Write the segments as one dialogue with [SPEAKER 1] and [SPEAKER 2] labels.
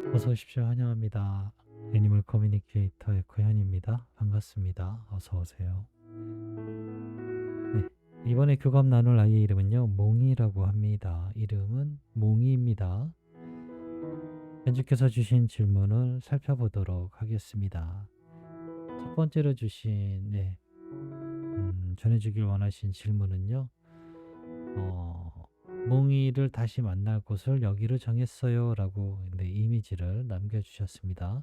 [SPEAKER 1] 어서 오십시오. 환영합니다. 애니멀 커뮤니케이터의 고현입니다. 반갑습니다. 어서 오세요. 네. 이번에 교감 나눌 아이의 이름은요, 몽이라고 합니다. 이름은 몽이입니다. 편집께서 주신 질문을 살펴보도록 하겠습니다. 첫 번째로 주신, 전해주길 원하신 질문은요, 몽이를 다시 만날 곳을 여기로 정했어요. 라고 이미지를 남겨주셨습니다.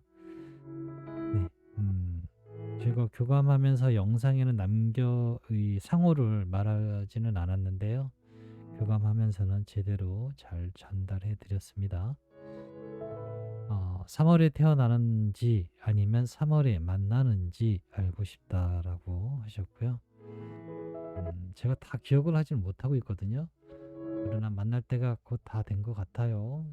[SPEAKER 1] 네. 제가 교감하면서 영상에는 이 상호를 말하지는 않았는데요. 교감하면서는 제대로 잘 전달해 드렸습니다. 3월에 태어나는지 아니면 3월에 만나는지 알고 싶다라고 하셨고요. 제가 다 기억을 하지는 못하고 있거든요. 그러나 만날 때가 곧 다 된 것 같아요.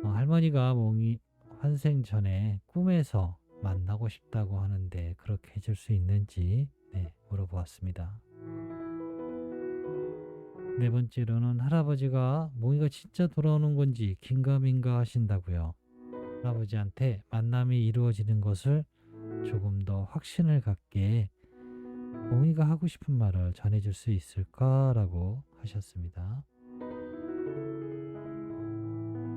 [SPEAKER 1] 할머니가 몽이 환생 전에 꿈에서 만나고 싶다고 하는데 그렇게 해줄 수 있는지 물어보았습니다. 네 번째로는 할아버지가 몽이가 진짜 돌아오는 건지 긴가민가 하신다고요. 할아버지한테 만남이 이루어지는 것을 조금 더 확신을 갖게 몽이가 하고 싶은 말을 전해줄 수 있을까라고 하셨습니다.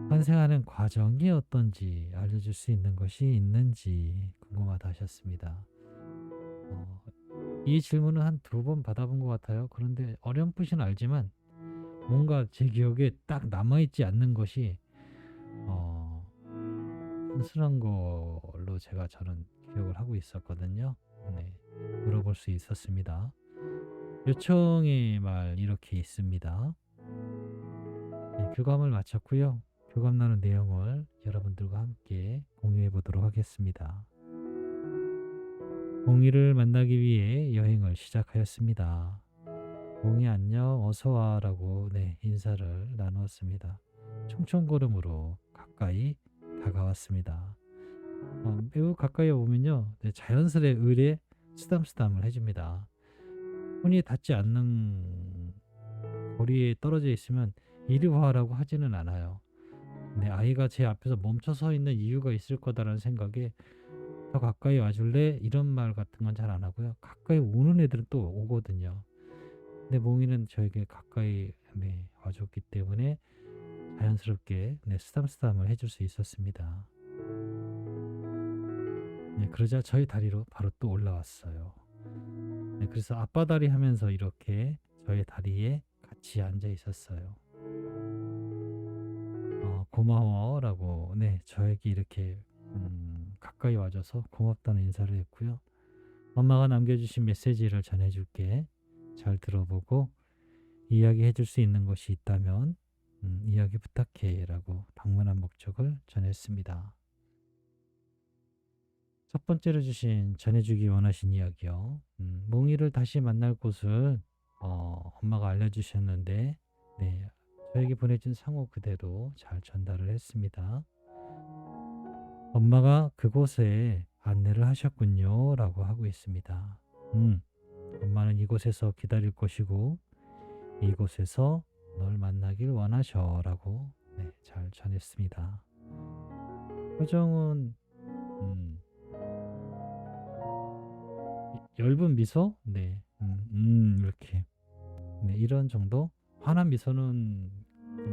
[SPEAKER 1] 환생하는 과정이 어떤지 알려줄 수 있는 것이 있는지 궁금하다 하셨습니다. 이 질문은 한 두 번 받아본 것 같아요. 그런데 어렴풋이는 알지만 뭔가 제 기억에 딱 남아있지 않는 것이 어, 순수한 걸로 저는 기억을 하고 있었거든요. 네, 물어볼 수 있었습니다. 요청의 말 이렇게 있습니다. 네, 교감을 마쳤고요. 교감 나눈 내용을 여러분들과 함께 공유해 보도록 하겠습니다. 몽이를 만나기 위해 여행을 시작하였습니다. 몽이 안녕 어서와 라고 인사를 나누었습니다. 총총걸음으로 가까이 다가왔습니다. 매우 가까이 오면요 자연스레 의뢰 쓰담쓰담을 해줍니다. 손이 닿지 않는 거리에 떨어져 있으면 이리 와라고 하지는 않아요. 아이가 제 앞에서 멈춰 서 있는 이유가 있을 거다라는 생각에 더 가까이 와줄래? 이런 말 같은 건 잘 안 하고요. 가까이 오는 애들은 또 오거든요. 근데 몽이는 저에게 가까이 와줬기 때문에 자연스럽게 쓰담쓰담을 해줄 수 있었습니다. 그러자 저희 다리로 바로 또 올라왔어요. 그래서 앞바다리 하면서 이렇게 저의 다리에 같이 앉아 있었어요. 고마워라고 저에게 이렇게 가까이 와줘서 고맙다는 인사를 했고요. 엄마가 남겨주신 메시지를 전해줄게. 잘 들어보고 이야기해 줄 수 있는 것이 있다면 이야기 부탁해 라고 방문한 목적을 전했습니다. 첫 번째로 주신 전해주기 원하신 이야기요. 몽이를 다시 만날 곳을 엄마가 알려주셨는데 저에게 보내준 상호 그대로 잘 전달을 했습니다. 엄마가 그곳에 안내를 하셨군요 라고 하고 있습니다. 엄마는 이곳에서 기다릴 것이고 이곳에서 널 만나길 원하셔 라고 잘 전했습니다. 표정은 엷은 미소? 이렇게 이런 정도? 화난 미소는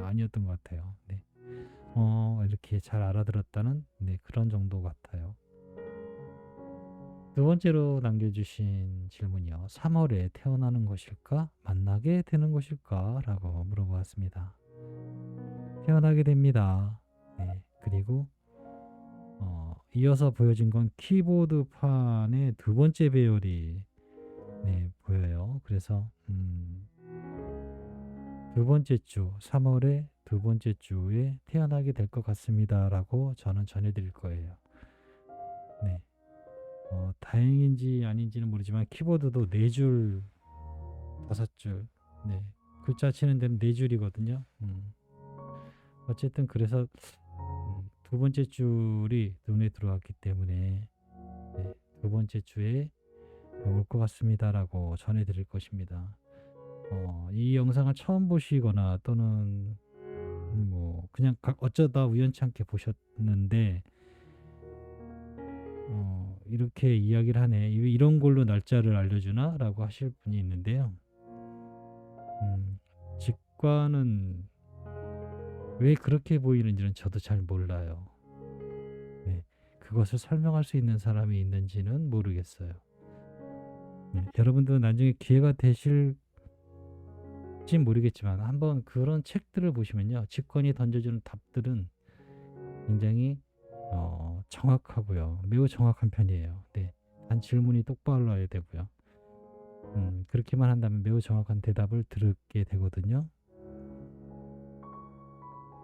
[SPEAKER 1] 아니었던 것 같아요. 이렇게 잘 알아들었다는 그런 정도 같아요. 두 번째로 남겨주신 질문이요. 3월에 태어나는 것일까? 만나게 되는 것일까? 라고 물어보았습니다. 태어나게 됩니다. 그리고 이어서 보여진 건 키보드판의 두 번째 배열이 보여요. 그래서 두 번째 주, 3월의 두 번째 주에 태어나게 될 것 같습니다. 라고 저는 전해드릴 거예요. 다행인지 아닌지는 모르지만 키보드도 4줄, 5줄, 글자 치는 데는 4줄이거든요. 어쨌든 그래서 두 번째 줄이 눈에 들어왔기 때문에 두 번째 주에 올 것 같습니다라고 전해드릴 것입니다. 이 영상을 처음 보시거나 또는 그냥 어쩌다 우연치 않게 보셨는데 이렇게 이야기를 하네. 왜 이런 걸로 날짜를 알려주나?라고 하실 분이 있는데요. 음, 직관은 왜 그렇게 보이는지는 저도 잘 몰라요. 네, 그것을 설명할 수 있는 사람이 있는지는 모르겠어요. 네, 여러분도 나중에 기회가 되실지 모르겠지만 한번 그런 책들을 보시면요. 직관이 던져주는 답들은 굉장히 정확하고요. 매우 정확한 편이에요. 네, 단 질문이 똑바로야 되고요. 그렇게만 한다면 매우 정확한 대답을 들게 되거든요.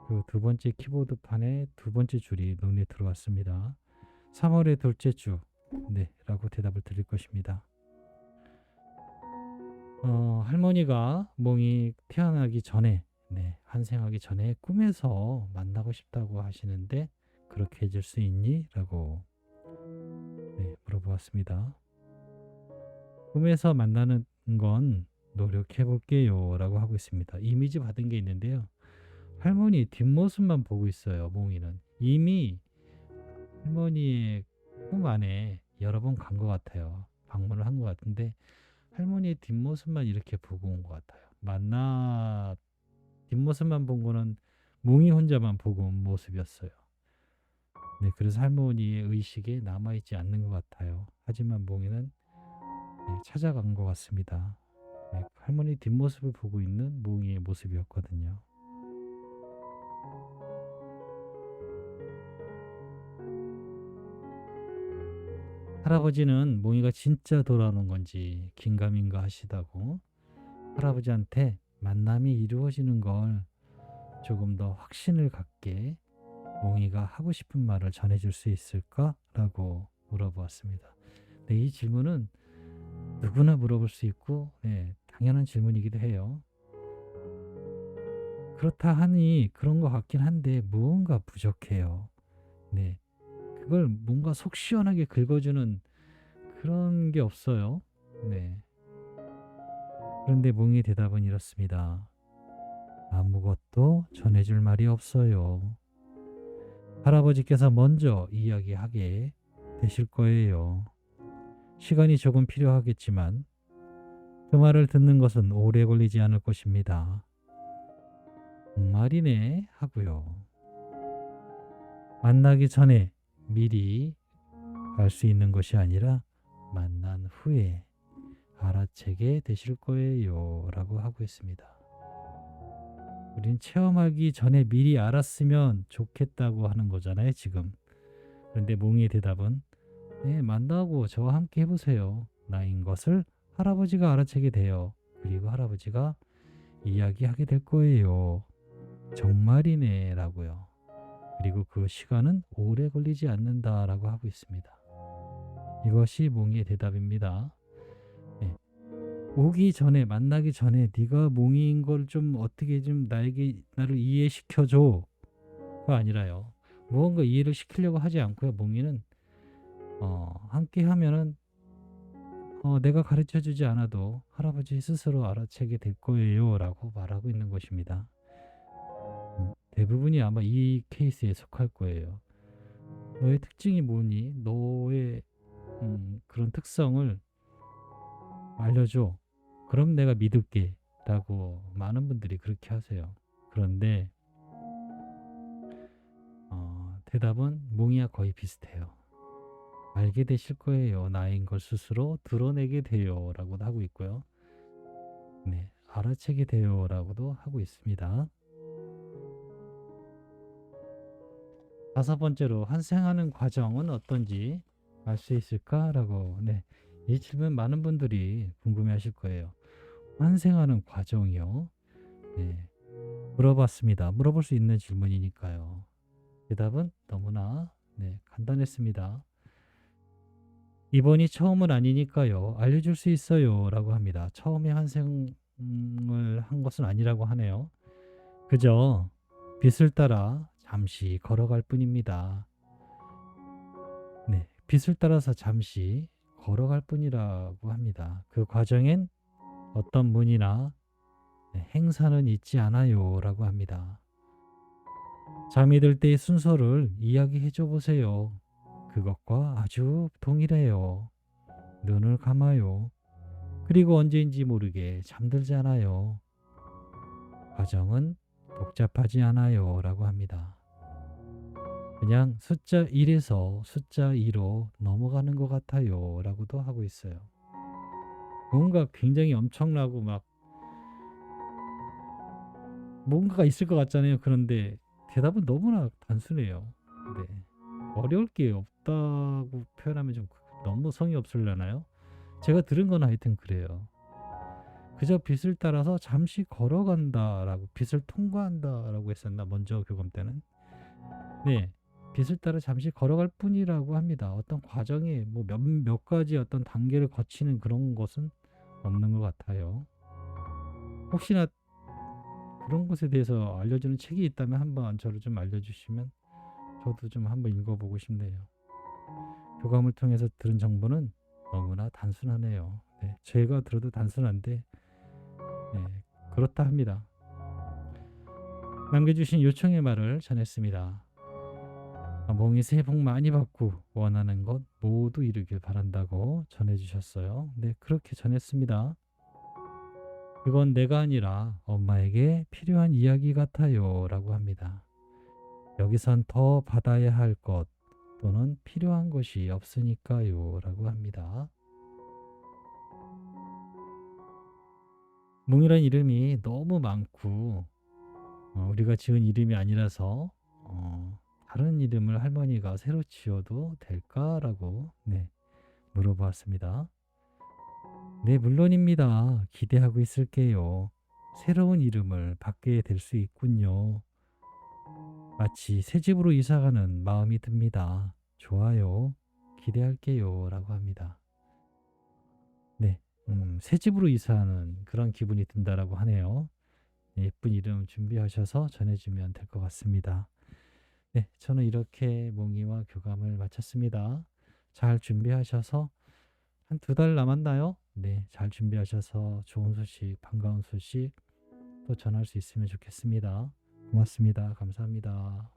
[SPEAKER 1] 그 두 번째 키보드판에 두 번째 줄이 눈에 들어왔습니다. 3월의 둘째 주, 네, 라고 대답을 드릴 것입니다. 할머니가 몽이 태어나기 전에, 네, 환생하기 전에 꿈에서 만나고 싶다고 하시는데 그렇게 해줄 수 있니? 라고 네, 물어보았습니다. 꿈에서 만나는 건 노력해 볼게요 라고 하고 있습니다. 이미지 받은 게 있는데요. 할머니 뒷모습만 보고 있어요. 몽이는 이미 할머니의 꿈 안에 여러 번 간 것 같아요. 방문을 한 것 같은데 할머니의 뒷모습만 이렇게 보고 온 것 같아요. 뒷모습만 본 거는 몽이 혼자만 보고 온 모습이었어요. 네, 그래서 할머니의 의식에 남아있지 않는 것 같아요. 하지만 몽이는 네, 찾아간 것 같습니다. 네, 할머니 뒷모습을 보고 있는 몽이의 모습이었거든요. 할아버지는 몽이가 진짜 돌아오는 건지 긴가민가 하시다고 할아버지한테 만남이 이루어지는 걸 조금 더 확신을 갖게 몽이가 하고 싶은 말을 전해줄 수 있을까? 라고 물어보았습니다. 네, 이 질문은 누구나 물어볼 수 있고 네, 당연한 질문이기도 해요. 그렇다 하니 그런 것 같긴 한데 무언가 부족해요. 네, 그걸 뭔가 속 시원하게 긁어주는 그런 게 없어요. 네. 그런데 몽의 대답은 이렇습니다. 아무것도 전해줄 말이 없어요. 할아버지께서 먼저 이야기하게 되실 거예요. 시간이 조금 필요하겠지만 그 말을 듣는 것은 오래 걸리지 않을 것입니다. 정말이네 하고요. 만나기 전에 미리 알 수 있는 것이 아니라 만난 후에 알아채게 되실 거예요 라고 하고 있습니다. 우린 체험하기 전에 미리 알았으면 좋겠다고 하는 거잖아요 지금. 그런데 몽이의 대답은 네, 만나고 저와 함께 해보세요. 나인 것을 할아버지가 알아채게 돼요. 그리고 할아버지가 이야기하게 될 거예요. 정말이네 라고요. 그리고 그 시간은 오래 걸리지 않는다라고 하고 있습니다. 이것이 몽이의 대답입니다. 네. 오기 전에 만나기 전에 네가 몽이인 걸 좀 어떻게 좀 나를 이해시켜줘가 아니라요. 무언가 이해를 시키려고 하지 않고요. 몽이는 함께 하면은 내가 가르쳐주지 않아도 할아버지 스스로 알아채게 될 거예요 라고 말하고 있는 것입니다. 대부분이 아마 이 케이스에 속할 거예요. 너의 특징이 뭐니? 너의 그런 특성을 알려줘. 그럼 내가 믿을게 라고 많은 분들이 그렇게 하세요. 그런데 대답은 몽이와 거의 비슷해요. 알게 되실 거예요. 나인 걸 스스로 드러내게 돼요 라고도 하고 있고요. 네, 알아채게 돼요 라고도 하고 있습니다. 다섯 번째로 환생하는 과정은 어떤지 알 수 있을까? 라고 네, 이 질문 많은 분들이 궁금해 하실 거예요. 환생하는 과정이요? 네, 물어봤습니다. 물어볼 수 있는 질문이니까요. 대답은 너무나 네, 간단했습니다. 이번이 처음은 아니니까요. 알려줄 수 있어요 라고 합니다. 처음에 환생을 한 것은 아니라고 하네요. 그저 빛을 따라 잠시 걸어갈 뿐입니다. 네, 빛을 따라서 잠시 걸어갈 뿐이라고 합니다. 그 과정엔 어떤 문이나 행사는 있지 않아요 라고 합니다. 잠이 들 때의 순서를 이야기해 줘 보세요. 그것과 아주 동일해요. 눈을 감아요. 그리고 언제인지 모르게 잠들잖아요. 과정은 복잡하지 않아요. 라고 합니다. 그냥 숫자 1에서 숫자 2로 넘어가는 것 같아요. 라고도 하고 있어요. 뭔가 굉장히 엄청나고 막 뭔가가 있을 것 같잖아요. 그런데 대답은 너무나 단순해요. 네. 어려울 게 없다고 표현하면 좀 너무 성의 없으려나요? 제가 들은 건 하여튼 그래요. 그저 빛을 따라서 잠시 걸어간다라고, 빛을 통과한다라고 했었나 먼저 교감 때는. 네, 빛을 따라 잠시 걸어갈 뿐이라고 합니다. 어떤 과정에 뭐 몇 가지 어떤 단계를 거치는 그런 것은 없는 것 같아요. 혹시나 그런 것에 대해서 알려주는 책이 있다면 한번 저를 좀 알려주시면 저도 좀 한번 읽어보고 싶네요. 교감을 통해서 들은 정보는 너무나 단순하네요. 네, 제가 들어도 단순한데 네, 그렇다 합니다. 남겨주신 요청의 말을 전했습니다. 몽이 새해 복 많이 받고 원하는 것 모두 이루길 바란다고 전해주셨어요. 네, 그렇게 전했습니다. 그건 내가 아니라 엄마에게 필요한 이야기 같아요. 라고 합니다. 여기선 더 받아야 할 것 또는 필요한 것이 없으니까요. 라고 합니다. 몽이란 이름이 너무 많고 우리가 지은 이름이 아니라서 다른 이름을 할머니가 새로 지어도 될까라고 네, 물어보았습니다. 네, 물론입니다. 기대하고 있을게요. 새로운 이름을 받게 될 수 있군요. 마치 새 집으로 이사가는 마음이 듭니다. 좋아요. 기대할게요. 라고 합니다. 네, 새 집으로 이사하는 그런 기분이 든다라고 하네요. 네, 예쁜 이름 준비하셔서 전해주면 될 것 같습니다. 네, 저는 이렇게 몽이와 교감을 마쳤습니다. 잘 준비하셔서 한 2달 남았나요? 네, 잘 준비하셔서 좋은 소식, 반가운 소식 또 전할 수 있으면 좋겠습니다. 고맙습니다. 감사합니다.